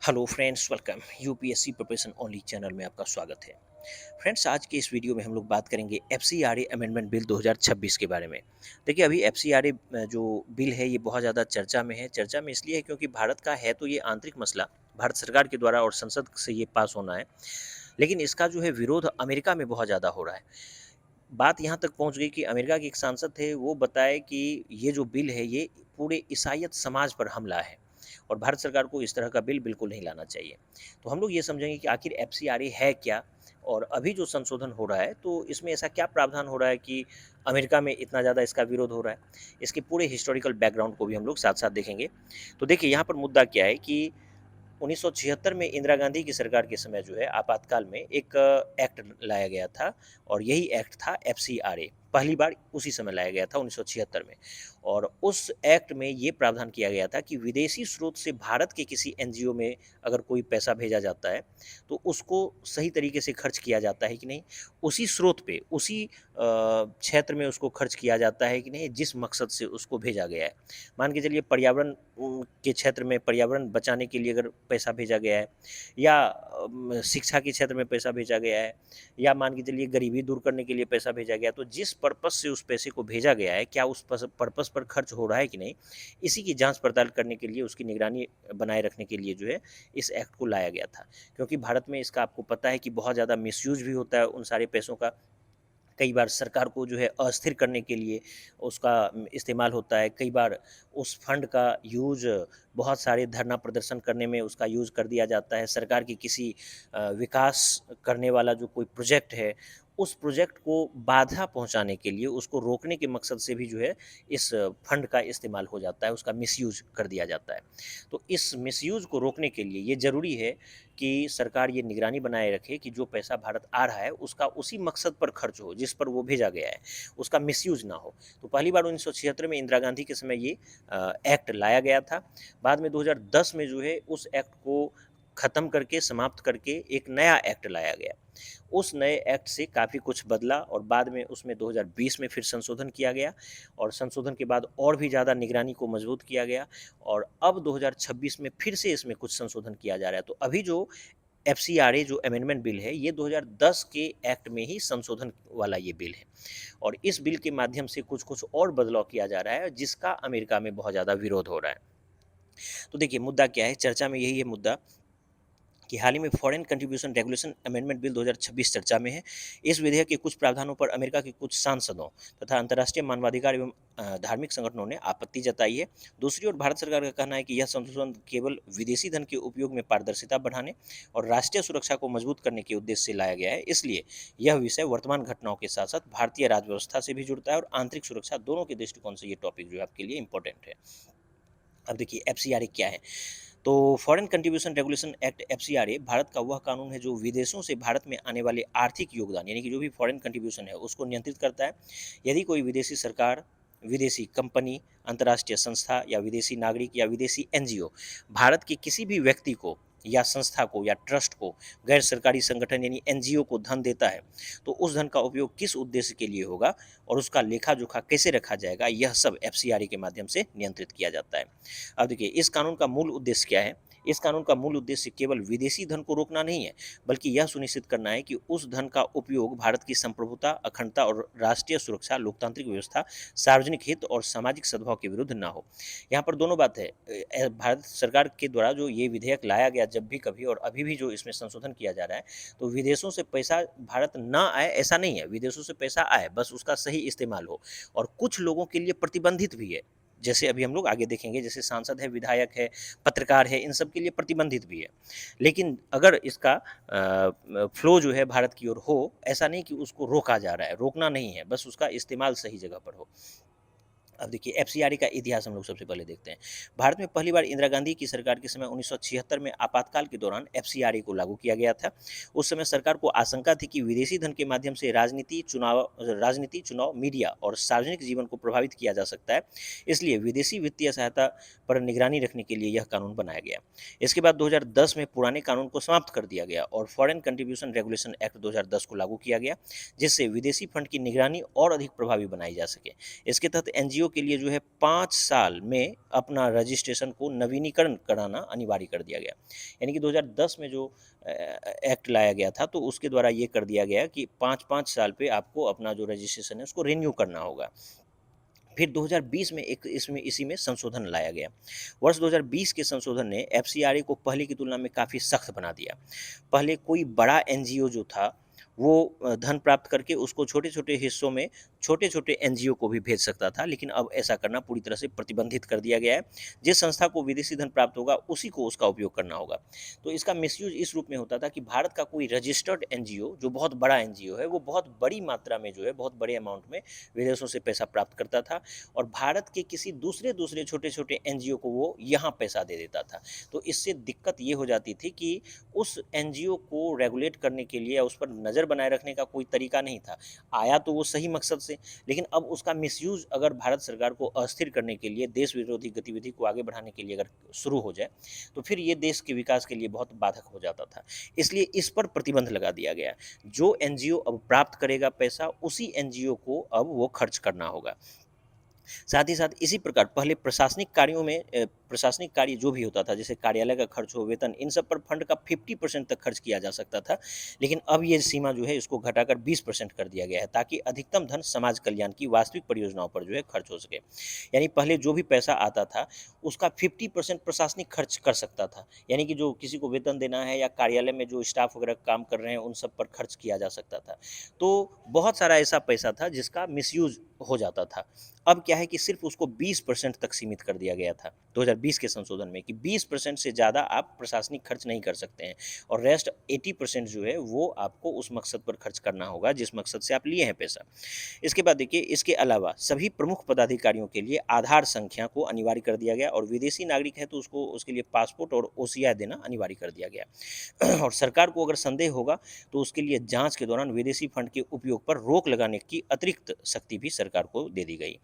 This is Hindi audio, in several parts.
Hello friends, welcome UPSC preparation only channel में आपका स्वागत है। फ्रेंड्स, आज के इस वीडियो में हम लोग बात करेंगे एफसीआरए अमेंडमेंट बिल 2026 के बारे में। देखिए, अभी एफसीआरए जो बिल है ये बहुत ज़्यादा चर्चा में है। चर्चा में इसलिए है क्योंकि भारत का है तो ये आंतरिक मसला, भारत सरकार के द्वारा और संसद से ये पास होना है। लेकिन इसका जो है विरोध अमेरिका में बहुत ज़्यादा हो रहा है। बात यहाँ तक पहुँच गई कि अमेरिका के एक सांसद थे, वो बताए कि ये जो बिल है ये पूरे ईसाईयत समाज पर हमला है और भारत सरकार को इस तरह का बिल बिल्कुल नहीं लाना चाहिए। तो हम लोग ये समझेंगे कि आखिर एफसीआरए है क्या और अभी जो संशोधन हो रहा है तो इसमें ऐसा क्या प्रावधान हो रहा है कि अमेरिका में इतना ज़्यादा इसका विरोध हो रहा है। इसके पूरे हिस्टोरिकल बैकग्राउंड को भी हम लोग साथ-साथ देखेंगे। तो देखिए, यहाँ पर मुद्दा क्या है कि 1976 में इंदिरा गांधी की सरकार के समय जो है आपातकाल में एक एक्ट लाया गया था और यही एक्ट था एफसीआरए। पहली बार उसी समय लाया गया था 1976 में। और उस एक्ट में ये प्रावधान किया गया था कि विदेशी स्रोत से भारत के किसी एनजीओ में अगर कोई पैसा भेजा जाता है तो उसको सही तरीके से खर्च किया जाता है कि नहीं, उसी स्रोत पे उसी क्षेत्र में उसको खर्च किया जाता है कि नहीं जिस मकसद से उसको भेजा गया है। मान के चलिए पर्यावरण के क्षेत्र में पर्यावरण बचाने के लिए अगर पैसा भेजा गया है या शिक्षा के क्षेत्र में पैसा भेजा गया है या मान के चलिए गरीबी दूर करने के लिए पैसा भेजा गया, तो जिस पर्पस से उस पैसे को भेजा गया है क्या उस पर्पस पर खर्च हो रहा है कि नहीं, इसी की जांच पड़ताल करने के लिए, उसकी निगरानी बनाए रखने के लिए जो है इस एक्ट को लाया गया था। क्योंकि भारत में इसका आपको पता है कि बहुत ज़्यादा मिसयूज भी होता है उन सारे पैसों का। कई बार सरकार को जो है अस्थिर करने के लिए उसका इस्तेमाल होता है। कई बार उस फंड का यूज़ बहुत सारे धरना प्रदर्शन करने में उसका यूज़ कर दिया जाता है। सरकार की किसी विकास करने वाला जो कोई प्रोजेक्ट है, उस प्रोजेक्ट को बाधा पहुँचाने के लिए, उसको रोकने के मकसद से भी जो है इस फंड का इस्तेमाल हो जाता है, उसका मिसयूज़ कर दिया जाता है। तो इस मिसयूज़ को रोकने के लिए ये ज़रूरी है कि सरकार ये निगरानी बनाए रखे कि जो पैसा भारत आ रहा है उसका उसी मकसद पर खर्च हो जिस पर वो भेजा गया है, उसका मिसयूज़ ना हो। तो पहली बार 1976 में इंदिरा गांधी के समय ये एक्ट लाया गया था। बाद में 2010 में जो है उस एक्ट को ख़त्म करके, समाप्त करके एक नया एक्ट लाया गया। उस नए एक्ट से काफ़ी कुछ बदला और बाद में उसमें 2020 में फिर संशोधन किया गया और संशोधन के बाद और भी ज़्यादा निगरानी को मजबूत किया गया और अब 2026 में फिर से इसमें कुछ संशोधन किया जा रहा है। तो अभी जो एफसीआरए जो अमेंडमेंट बिल है, ये 2010 के एक्ट में ही संशोधन वाला ये बिल है और इस बिल के माध्यम से कुछ-कुछ और बदलाव किया जा रहा है, जिसका अमेरिका में बहुत ज़्यादा विरोध हो रहा है। तो देखिए, मुद्दा क्या है, चर्चा में यही है मुद्दा कि हाल ही में foreign contribution regulation amendment bill 2026 चर्चा में है। इस विधेयक के कुछ प्रावधानों पर अमेरिका के कुछ सांसदों तथा अंतर्राष्ट्रीय मानवाधिकार एवं धार्मिक संगठनों ने आपत्ति जताई है। दूसरी ओर भारत सरकार का कहना है कि यह संशोधन केवल विदेशी धन के उपयोग में पारदर्शिता बढ़ाने और राष्ट्रीय सुरक्षा को मजबूत करने के उद्देश्य से लाया गया है। इसलिए यह विषय वर्तमान घटनाओं के साथ-साथ भारतीय राज्य व्यवस्था से भी जुड़ता है और आंतरिक सुरक्षा दोनों के दृष्टिकोण से ये टॉपिक जो है आपके लिए इम्पोर्टेंट है। अब देखिए, एफसीआरए क्या है? तो foreign contribution regulation act FCRA Bharat का वह कानून है जो विदेशों से भारत में आने वाले आर्थिक योगदान यानी कि जो भी फॉरेन कंट्रीब्यूशन है उसको नियंत्रित करता है। यदि कोई विदेशी सरकार, विदेशी कंपनी, अंतर्राष्ट्रीय संस्था या विदेशी नागरिक या विदेशी एनजीओ भारत के किसी भी व्यक्ति को या संस्था को या ट्रस्ट को, गैर सरकारी संगठन यानी एनजीओ को धन देता है, तो उस धन का उपयोग किस उद्देश्य के लिए होगा और उसका लेखा-जोखा कैसे रखा जाएगा, यह सब एफसीआरए के माध्यम से नियंत्रित किया जाता है। अब देखिए, इस कानून का मूल उद्देश्य क्या है? इस कानून का मूल उद्देश्य केवल विदेशी धन को रोकना नहीं है, बल्कि यह सुनिश्चित करना है कि उस धन का उपयोग भारत की संप्रभुता, अखंडता और राष्ट्रीय सुरक्षा, लोकतांत्रिक व्यवस्था, सार्वजनिक हित और सामाजिक सद्भाव के विरुद्ध ना हो। यहाँ पर दोनों बात है। भारत सरकार के द्वारा जो ये विधेयक लाया गया जब भी कभी और अभी भी जो इसमें संशोधन किया जा रहा है, तो विदेशों से पैसा भारत ना आए ऐसा नहीं है, विदेशों से पैसा आए, बस उसका सही इस्तेमाल हो और कुछ लोगों के लिए प्रतिबंधित भी है। जैसे अभी हम लोग आगे देखेंगे, जैसे सांसद है, विधायक है, पत्रकार है, इन सब के लिए प्रतिबंधित भी है। लेकिन अगर इसका फ्लो जो है भारत की ओर हो, ऐसा नहीं कि उसको रोका जा रहा है, रोकना नहीं है, बस उसका इस्तेमाल सही जगह पर हो। अब देखिए, एफसीआरए का इतिहास हम लोग सबसे पहले देखते हैं। भारत में पहली बार इंदिरा गांधी की सरकार के समय 1976 में आपातकाल के दौरान एफसीआरए को लागू किया गया था। उस समय सरकार को आशंका थी कि विदेशी धन के माध्यम से राजनीति, चुनाव, मीडिया और सार्वजनिक जीवन को प्रभावित किया जा सकता है। इसलिए विदेशी वित्तीय सहायता पर निगरानी रखने के लिए यह कानून बनाया गया। इसके बाद 2010 में पुराने कानून को समाप्त कर दिया गया और फॉरेन कंट्रीब्यूशन रेगुलेशन एक्ट 2010 को लागू किया गया, जिससे विदेशी फंड की निगरानी और अधिक प्रभावी बनाई जा सके। इसके तहत एनजीओ के लिए जो है 5 साल में अपना रजिस्ट्रेशन को नवीनीकरण कराना अनिवार्य कर दिया गया। यानी कि 2010 में जो एक्ट लाया गया था, तो उसके द्वारा ये कर दिया गया कि 5-5 साल पे आपको अपना जो रजिस्ट्रेशन है उसको रिन्यू करना होगा। फिर 2020 में एक इसमें इसी में संशोधन लाया गया। वर्ष 2020 के संशोधन ने एफसीआरए को पहले की तुलना में काफ़ी सख्त बना दिया। पहले कोई बड़ा एनजीओ जो था, वो धन प्राप्त करके उसको छोटे-छोटे हिस्सों में छोटे-छोटे एनजीओ को भी भेज सकता था, लेकिन अब ऐसा करना पूरी तरह से प्रतिबंधित कर दिया गया है। जिस संस्था को विदेशी धन प्राप्त होगा, उसी को उसका उपयोग करना होगा। तो इसका मिसयूज़ इस रूप में होता था कि भारत का कोई रजिस्टर्ड एनजीओ, जो बहुत बड़ा एनजीओ है, वो बहुत बड़ी मात्रा में जो है, बहुत बड़े अमाउंट में विदेशों से पैसा प्राप्त करता था और भारत के किसी दूसरे छोटे-छोटे एनजीओ को वो यहाँ पैसा दे देता था। तो इससे दिक्कत ये हो जाती थी कि उस एनजीओ को रेगुलेट करने के लिए या उस पर नज़र बनाए रखने का कोई तरीका नहीं था। आया तो वो सही मकसद से, लेकिन अब उसका मिसयूज़ अगर भारत सरकार को अस्थिर करने के लिए, देश विरोधी गतिविधि को आगे बढ़ाने के लिए अगर शुरू हो जाए, तो फिर ये देश के विकास के लिए बहुत बाधक हो जाता था। इसलिए इस पर प्रतिबंध लगा दिया गया। जो एनजीओ अब प्राप्त करेगा पैसा, उसी एनजीओ को अब वो खर्च करना होगा। साथ ही साथ इसी प्रकार पहले प्रशासनिक कार्यों में प्रशासनिक कार्य जो भी होता था, जैसे कार्यालय का खर्च हो, वेतन, इन सब पर फंड का 50% तक खर्च किया जा सकता था। लेकिन अब ये सीमा जो है इसको घटाकर 20% कर दिया गया है, ताकि अधिकतम धन समाज कल्याण की वास्तविक परियोजनाओं पर जो है खर्च हो सके। यानी पहले जो भी पैसा आता था, उसका 50% प्रशासनिक खर्च कर सकता था। यानी कि जो किसी को वेतन देना है या कार्यालय में जो स्टाफ वगैरह काम कर रहे हैं, उन सब पर खर्च किया जा सकता था। तो बहुत सारा ऐसा पैसा था जिसका मिसयूज़ हो जाता था। अब क्या है कि सिर्फ उसको 20% तक सीमित कर दिया गया था 2020 के संशोधन में, कि 20% से ज़्यादा आप प्रशासनिक खर्च नहीं कर सकते हैं और रेस्ट 80% जो है वो आपको उस मकसद पर खर्च करना होगा जिस मकसद से आप लिए हैं पैसा। इसके बाद देखिए, इसके अलावा सभी प्रमुख पदाधिकारियों के लिए आधार संख्या को अनिवार्य कर दिया गया और विदेशी नागरिक है तो उसको उसके लिए पासपोर्ट और ओसीआई देना अनिवार्य कर दिया गया। और सरकार को अगर संदेह होगा तो उसके लिए जांच के दौरान विदेशी फंड के उपयोग पर रोक लगाने की अतिरिक्त शक्ति भी सरकार को दे दी गई।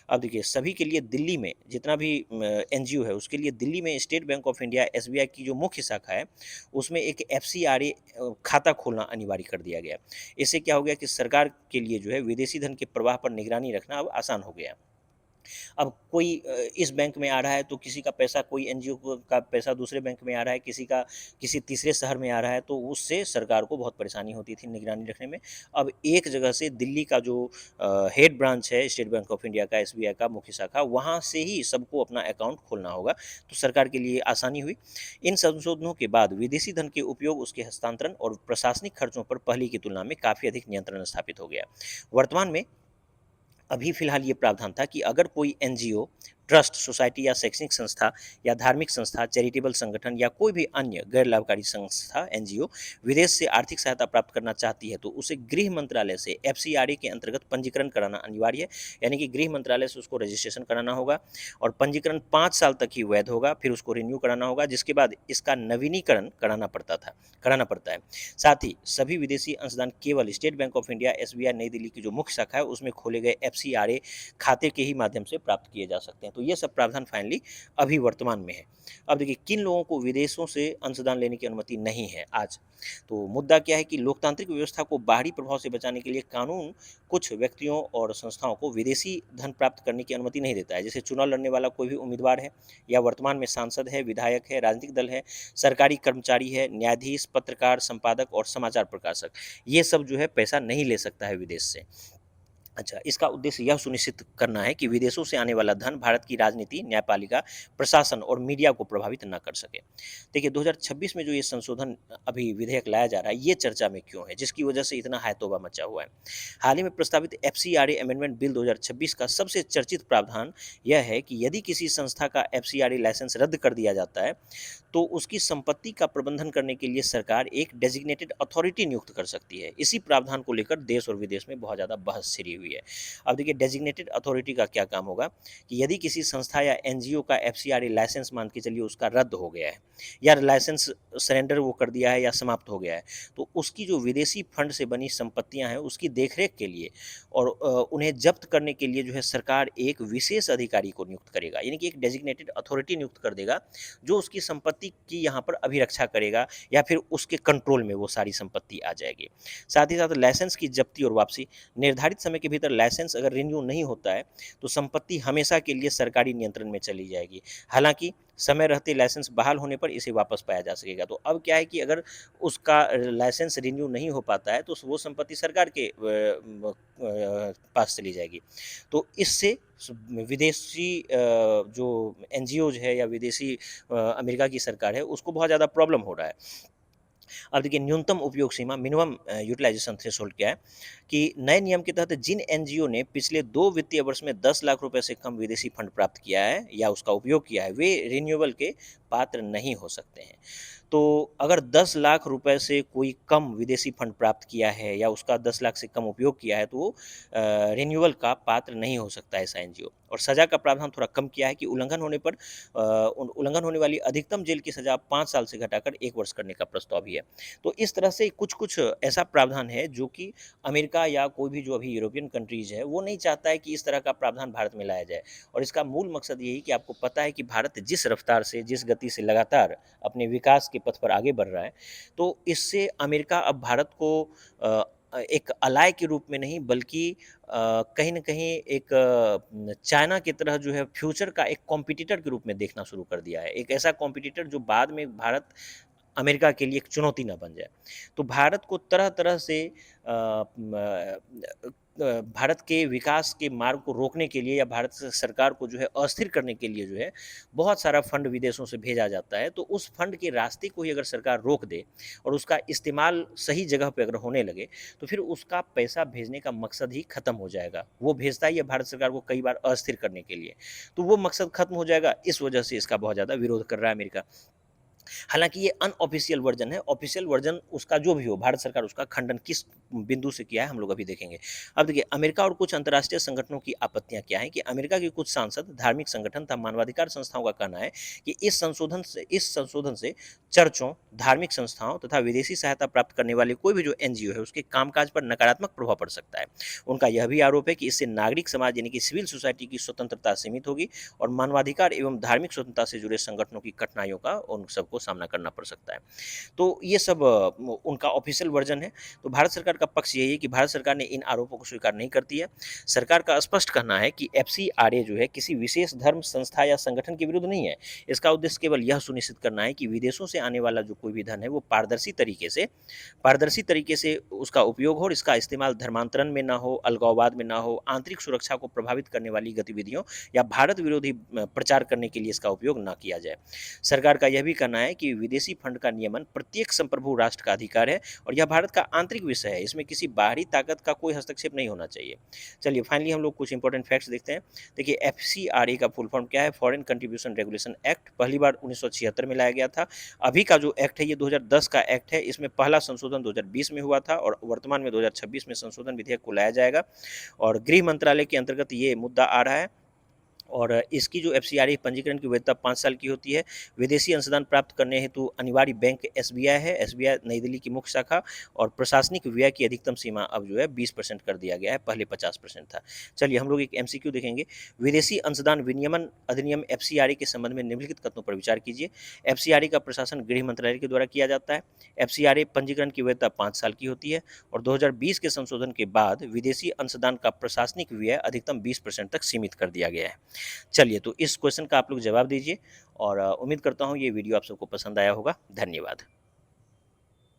अब देखिए, सभी के लिए दिल्ली में जितना भी एनजीओ है, उसके लिए दिल्ली में state bank of India SBI की जो मुख्य शाखा है, उसमें एक एफसीआरए खाता खोलना अनिवार्य कर दिया गया। इससे क्या हो गया कि सरकार के लिए जो है विदेशी धन के प्रवाह पर निगरानी रखना अब आसान हो गया। अब कोई इस बैंक में आ रहा है तो किसी का पैसा, कोई एनजीओ का पैसा दूसरे बैंक में आ रहा है, किसी का किसी तीसरे शहर में आ रहा है, तो उससे सरकार को बहुत परेशानी होती थी निगरानी रखने में। अब एक जगह से दिल्ली का जो हेड ब्रांच है स्टेट बैंक ऑफ इंडिया का, एसबीआई का मुख्य शाखा, वहाँ से ही सबको अपना अकाउंट खोलना होगा, तो सरकार के लिए आसानी हुई। इन संशोधनों के बाद विदेशी धन के उपयोग, उसके हस्तांतरण और प्रशासनिक खर्चों पर पहले की तुलना में काफ़ी अधिक नियंत्रण स्थापित हो गया। वर्तमान में अभी फ़िलहाल ये प्रावधान था कि अगर कोई एनजीओ, ट्रस्ट, सोसाइटी या शैक्षणिक संस्था या धार्मिक संस्था, चैरिटेबल संगठन या कोई भी अन्य गैर लाभकारी संस्था, एनजीओ विदेश से आर्थिक सहायता प्राप्त करना चाहती है, तो उसे गृह मंत्रालय से एफसीआरए के अंतर्गत पंजीकरण कराना अनिवार्य है। यानी कि गृह मंत्रालय से उसको रजिस्ट्रेशन कराना होगा और पंजीकरण 5 साल तक ही वैध होगा, फिर उसको रिन्यू कराना होगा, जिसके बाद इसका नवीनीकरण कराना पड़ता है। साथ ही सभी विदेशी अंशदान केवल state bank of India, SBI नई दिल्ली की जो मुख्य शाखा है, उसमें खोले गए एफसीआरए खाते के ही माध्यम से प्राप्त किए जा सकते हैं। तो ये सब प्रावधान फाइनली अभी वर्तमान में है। अब देखिए, किन लोगों को विदेशों से अंशदान लेने की अनुमति नहीं है आज। तो मुद्दा क्या है कि लोकतांत्रिक व्यवस्था को बाहरी प्रभाव से बचाने के लिए कानून कुछ व्यक्तियों और संस्थाओं को विदेशी धन प्राप्त करने की अनुमति नहीं देता है। जैसे चुनाव लड़ने वाला कोई भी उम्मीदवार है या वर्तमान में सांसद है, विधायक है, राजनीतिक दल है, सरकारी कर्मचारी है, न्यायाधीश, पत्रकार, संपादक और समाचार प्रकाशक, ये सब जो है पैसा नहीं ले सकता है विदेश से। अच्छा, इसका उद्देश्य यह सुनिश्चित करना है कि विदेशों से आने वाला धन भारत की राजनीति, न्यायपालिका, प्रशासन और मीडिया को प्रभावित न कर सके। देखिए, 2026 में जो ये संशोधन अभी विधेयक लाया जा रहा है, ये चर्चा में क्यों है, जिसकी वजह से इतना हाय-तौबा मचा हुआ है। हाल ही में प्रस्तावित एफसीआरए अमेंडमेंट बिल 2026 का सबसे चर्चित प्रावधान यह है कि यदि किसी संस्था का एफसीआरए लाइसेंस रद्द कर दिया जाता है, तो उसकी संपत्ति का प्रबंधन करने के लिए सरकार एक डेजिग्नेटेड अथॉरिटी नियुक्त कर सकती है। इसी प्रावधान को लेकर देश और विदेश में बहुत ज़्यादा बहस छिड़ी हुई है। अब देखिए, डेजिग्नेटेड अथॉरिटी का क्या काम होगा कि यदि किसी संस्था या एनजीओ का एफसीआरए लाइसेंस, मान के चलिए, उसका रद्द हो गया है या लाइसेंस सरेंडर वो कर दिया है या समाप्त हो गया है, तो उसकी जो विदेशी फंड से बनी संपत्तियां हैं, उसकी देखरेख के लिए और उन्हें जब्त करने के लिए जो है सरकार एक विशेष अधिकारी को नियुक्त करेगा। यानी कि एक डेजिग्नेटेड अथॉरिटी नियुक्त कर देगा जो उसकी संपत्ति की यहाँ पर अभिरक्षा करेगा या फिर उसके कंट्रोल में वो सारी संपत्ति आ जाएगी। साथ ही साथ लाइसेंस की जब्ती और वापसी निर्धारित समय के भीतर लाइसेंस अगर रिन्यू नहीं होता है तो संपत्ति हमेशा के लिए सरकारी नियंत्रण में चली जाएगी। हालाँकि समय रहते लाइसेंस बहाल होने पर इसे वापस पाया जा सकेगा। तो अब क्या है कि अगर उसका लाइसेंस रिन्यू नहीं हो पाता है तो वो संपत्ति सरकार के पास चली जाएगी। तो इससे विदेशी जो एनजीओज है या विदेशी अमेरिका की सरकार है उसको बहुत ज़्यादा प्रॉब्लम हो रहा है। अब देखिए न्यूनतम उपयोग सीमा मिनिमम यूटिलाइजेशन थ्रेशोल्ड क्या है कि नए नियम के तहत जिन एनजीओ ने पिछले 2 वित्तीय वर्ष में 10 लाख रुपए से कम विदेशी फंड प्राप्त किया है या उसका उपयोग किया है, वे रिन्यूएबल के पात्र नहीं हो सकते हैं। तो अगर 10 लाख रुपए से कोई कम विदेशी फंड प्राप्त किया है या उसका 10 लाख से कम उपयोग किया है तो वो रिन्यूअल का पात्र नहीं हो सकता है ऐसा एनजीओ। और सज़ा का प्रावधान थोड़ा कम किया है कि उल्लंघन होने पर उल्लंघन होने वाली अधिकतम जेल की सज़ा 5 साल से घटाकर 1 वर्ष करने का प्रस्ताव भी है। तो इस तरह से कुछ-कुछ ऐसा प्रावधान है जो कि अमेरिका या कोई भी जो अभी यूरोपियन कंट्रीज़ है, वो नहीं चाहता है कि इस तरह का प्रावधान भारत में लाया जाए। और इसका मूल मकसद यही कि आपको पता है कि भारत जिस रफ़्तार से, जिस गति से लगातार अपने विकास के पथ पर आगे बढ़ रहा है, तो इससे अमेरिका अब भारत को एक अलाय के रूप में नहीं बल्कि कहीं न कहीं एक चाइना की तरह जो है फ्यूचर का एक कॉम्पिटिटर के रूप में देखना शुरू कर दिया है। एक ऐसा कॉम्पिटिटर जो बाद में भारत अमेरिका के लिए एक चुनौती ना बन जाए। तो भारत को तरह-तरह से भारत के विकास के मार्ग को रोकने के लिए या भारत सरकार को जो है अस्थिर करने के लिए जो है, बहुत सारा फंड विदेशों से भेजा जाता है। तो उस फंड के रास्ते को ही अगर सरकार रोक दे और उसका इस्तेमाल सही जगह पे अगर होने लगे, तो फिर उसका पैसा भेजने का मकसद ही खत्म हो जाएगा। वो भेजता ही है भारत सरकार को कई बार अस्थिर करने के लिए। तो वो मकसद खत्म हो जाएगा, इस वजह से इसका बहुत ज़्यादा विरोध कर रहा है अमेरिका। हालाँकि ये अनऑफ़िशियल वर्ज़न है, ऑफ़िशियल वर्ज़न उसका जो भी हो, भारत सरकार उसका खंडन किस बिंदु से किया है, हम लोग अभी देखेंगे। अब देखिए, अमेरिका और कुछ अंतर्राष्ट्रीय संगठनों की आपत्तियाँ क्या हैं कि अमेरिका के कुछ सांसद, धार्मिक संगठन तथा मानवाधिकार संस्थाओं का कहना है कि इस संशोधन से चर्चों, धार्मिक संस्थाओं तथा विदेशी सहायता प्राप्त करने वाले कोई भी जो एनजीओ है, उसके कामकाज पर नकारात्मक प्रभाव पड़ सकता है। उनका यह भी आरोप है कि इससे नागरिक समाज यानी कि सिविल सोसाइटी की स्वतंत्रता सीमित होगी और मानवाधिकार एवं धार्मिक स्वतंत्रता से जुड़े संगठनों की कठिनाइयों का उन सबको सामना करना पड़ सकता है। तो ये सब उनका ऑफिशियल वर्जन है। तो भारत सरकार का पक्ष यही है कि भारत सरकार ने इन आरोपों को स्वीकार नहीं करती है। सरकार का स्पष्ट कहना है कि एफसीआरए जो है किसी विशेष धर्म, संस्था या संगठन के विरुद्ध नहीं है। इसका उद्देश्य केवल यह सुनिश्चित करना है कि विदेशों से आने वाला जो कोई भी धन है वो पारदर्शी तरीके से उसका उपयोग हो और इसका इस्तेमाल धर्मांतरण में ना हो, अलगाववाद में ना हो, आंतरिक सुरक्षा को प्रभावित करने वाली गतिविधियों या भारत विरोधी प्रचार करने के लिए इसका उपयोग ना किया जाए। सरकार का यह भी कहना है कि विदेशी फंड का नियमन प्रत्येक संप्रभु राष्ट्र का अधिकार है और यह भारत का आंतरिक विषय है। इसमें किसी बाहरी ताकत का कोई हस्तक्षेप नहीं होना चाहिए। चलिए फाइनली हम लोग कुछ इंपॉर्टेंट फैक्ट्स देखते हैं। देखिए एफसीआरए का फुल फॉर्म क्या है? Foreign contribution regulation act. पहली बार 1976 में लाया गया था। अभी का जो एक्ट है ये 2010 का एक्ट है। इसमें पहला संशोधन 2020 में हुआ था और वर्तमान में 2026 में संशोधन विधेयक को लाया जाएगा और गृह मंत्रालय के अंतर्गत ये मुद्दा आ रहा है। और इसकी जो एफसीआरए पंजीकरण की वैधता 5 साल की होती है। विदेशी अंशदान प्राप्त करने हेतु अनिवार्य बैंक एसबीआई है। एसबीआई नई दिल्ली की मुख्य शाखा और प्रशासनिक व्यय की अधिकतम सीमा अब जो है 20% कर दिया गया है, पहले 50% था। चलिए हम लोग एक एमसीक्यू देखेंगे। विदेशी अंशदान विनियमन अधिनियम एफसीआरए के संबंध में निम्नलिखित कथनों पर विचार कीजिए। एफसीआरए का प्रशासन गृह मंत्रालय के द्वारा किया जाता है। एफसीआरए पंजीकरण की वैधता 5 साल की होती है और 2020 के संशोधन के बाद विदेशी अंशदान का प्रशासनिक व्यय अधिकतम 20% तक सीमित कर दिया गया है। चलिए तो इस क्वेश्चन का आप लोग जवाब दीजिए और उम्मीद करता हूँ ये वीडियो आप सबको पसंद आया होगा। धन्यवाद।